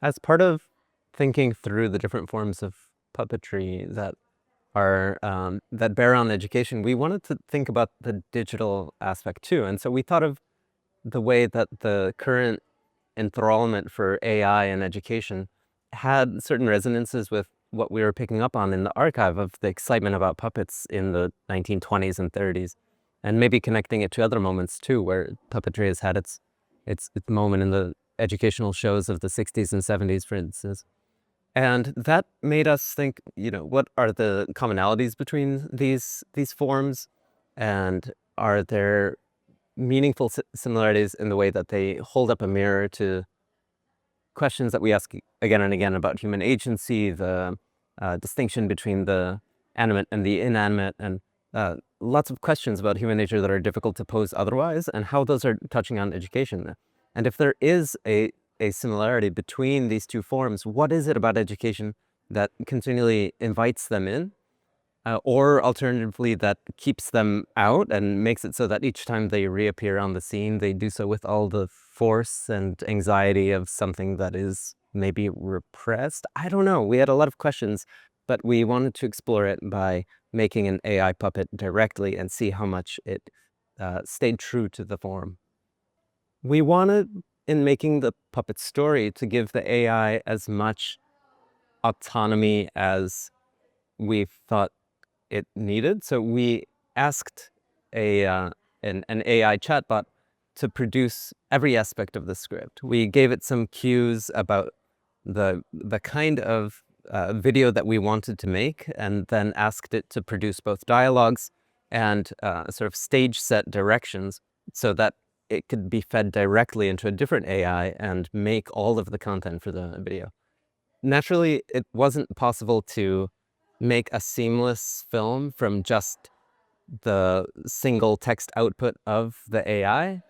As part of thinking through the different forms of puppetry that are that bear on education, we wanted to think about the digital aspect too. And so we thought of the way that the current enthrallment for AI in education had certain resonances with what we were picking up on in the archive of the excitement about puppets in the 1920s and 30s, and maybe connecting it to other moments too, where puppetry has had its moment in the educational shows of the 60s and 70s, for instance. And that made us think, what are the commonalities between these forms, and are there meaningful similarities in the way that they hold up a mirror to questions that we ask again and again about human agency, the distinction between the animate and the inanimate, and lots of questions about human nature that are difficult to pose otherwise, and how those are touching on education. And if there is a similarity between these two forms, what is it about education that continually invites them in? Or alternatively, that keeps them out and makes it so that each time they reappear on the scene, they do so with all the force and anxiety of something that is maybe repressed. I don't know. We had a lot of questions, but we wanted to explore it by making an AI puppet directly and see how much it stayed true to the form. We wanted, in making the puppet story, to give the AI as much autonomy as we thought it needed. So we asked an AI chatbot to produce every aspect of the script. We gave it some cues about the kind of video that we wanted to make, and then asked it to produce both dialogues and sort of stage set directions so that it could be fed directly into a different AI and make all of the content for the video. Naturally, it wasn't possible to make a seamless film from just the single text output of the AI.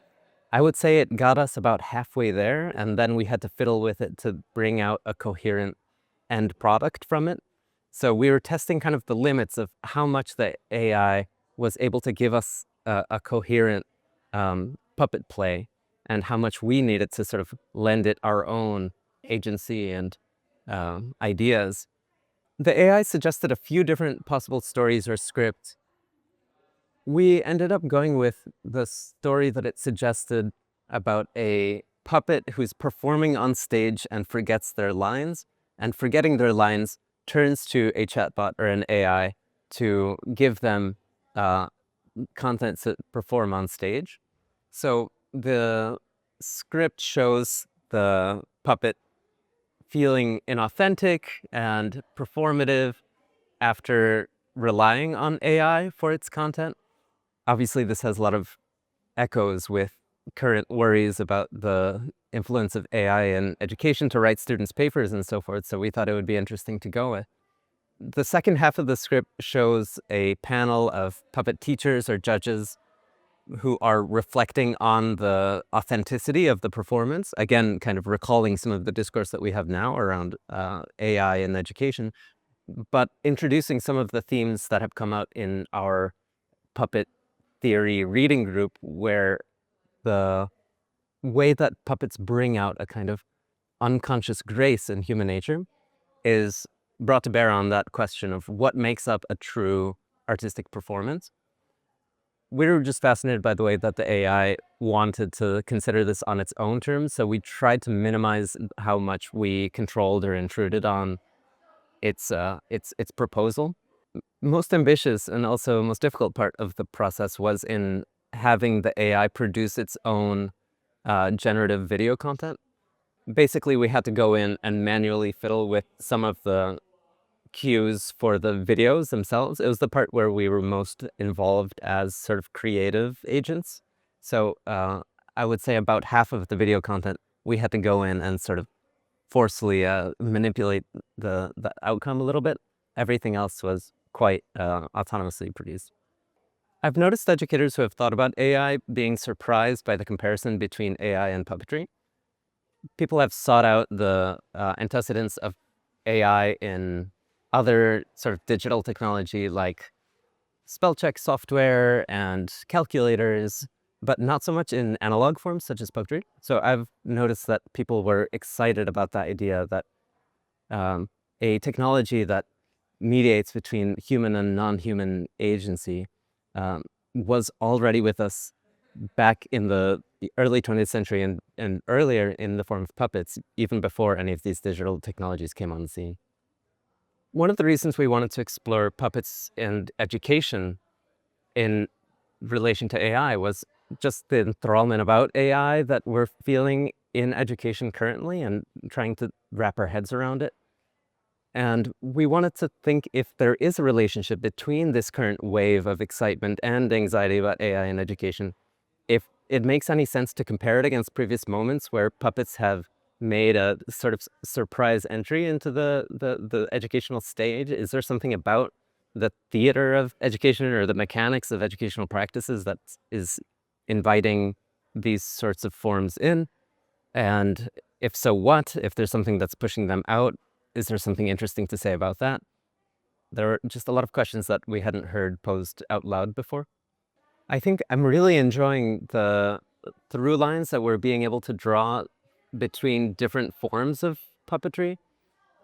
I would say it got us about halfway there, and then we had to fiddle with it to bring out a coherent end product from it. So we were testing kind of the limits of how much the AI was able to give us a coherent puppet play, and how much we needed to sort of lend it our own agency and ideas. The AI suggested a few different possible stories or scripts. We ended up going with the story that it suggested about a puppet who's performing on stage and forgets their lines, and forgetting their lines turns to a chatbot or an AI to give them content to perform on stage. So the script shows the puppet feeling inauthentic and performative after relying on AI for its content. Obviously, this has a lot of echoes with current worries about the influence of AI in education to write students' papers and so forth, so we thought it would be interesting to go with. The second half of the script shows a panel of puppet teachers or judges who are reflecting on the authenticity of the performance, again, kind of recalling some of the discourse that we have now around AI in education, but introducing some of the themes that have come out in our puppet theory reading group, where the way that puppets bring out a kind of unconscious grace in human nature is brought to bear on that question of what makes up a true artistic performance. We were just fascinated by the way that the AI wanted to consider this on its own terms, so we tried to minimize how much we controlled or intruded on its proposal. Most ambitious and also most difficult part of the process was in having the AI produce its own generative video content. Basically, we had to go in and manually fiddle with some of the cues for the videos themselves. It was the part where we were most involved as sort of creative agents. So I would say about half of the video content, we had to go in and sort of forcefully manipulate the outcome a little bit. Everything else was quite autonomously produced. I've noticed educators who have thought about AI being surprised by the comparison between AI and puppetry. People have sought out the antecedents of AI in other sort of digital technology like spell check software and calculators, but not so much in analog forms such as puppetry. So I've noticed that people were excited about that idea that a technology that mediates between human and non-human agency um, was already with us back in the early 20th century and earlier in the form of puppets, even before any of these digital technologies came on the scene. One of the reasons we wanted to explore puppets and education in relation to AI was just the enthrallment about AI that we're feeling in education currently and trying to wrap our heads around it. And we wanted to think if there is a relationship between this current wave of excitement and anxiety about AI in education, if it makes any sense to compare it against previous moments where puppets have made a sort of surprise entry into the educational stage. Is there something about the theater of education or the mechanics of educational practices that is inviting these sorts of forms in? And if so, what? If there's something that's pushing them out, is there something interesting to say about that? There are just a lot of questions that we hadn't heard posed out loud before. I think I'm really enjoying the through lines that we're being able to draw between different forms of puppetry.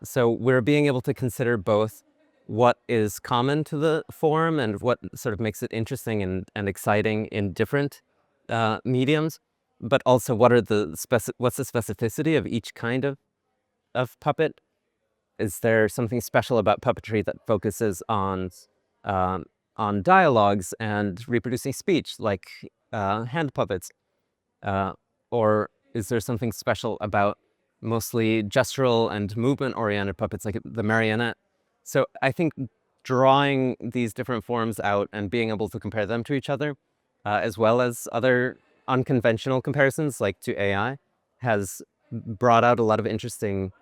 So we're being able to consider both what is common to the form and what sort of makes it interesting and exciting in different mediums, but also what are what's the specificity of each kind of puppet? Is there something special about puppetry that focuses um, on dialogues and reproducing speech, like hand puppets? Uh, or is there something special about mostly gestural and movement-oriented puppets, like the marionette? So I think drawing these different forms out and being able to compare them to each other, as well as other unconventional comparisons, like to AI, has brought out a lot of interesting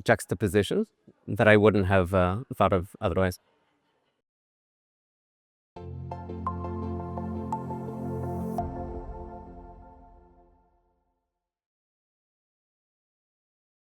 juxtapositions that I wouldn't have thought of otherwise.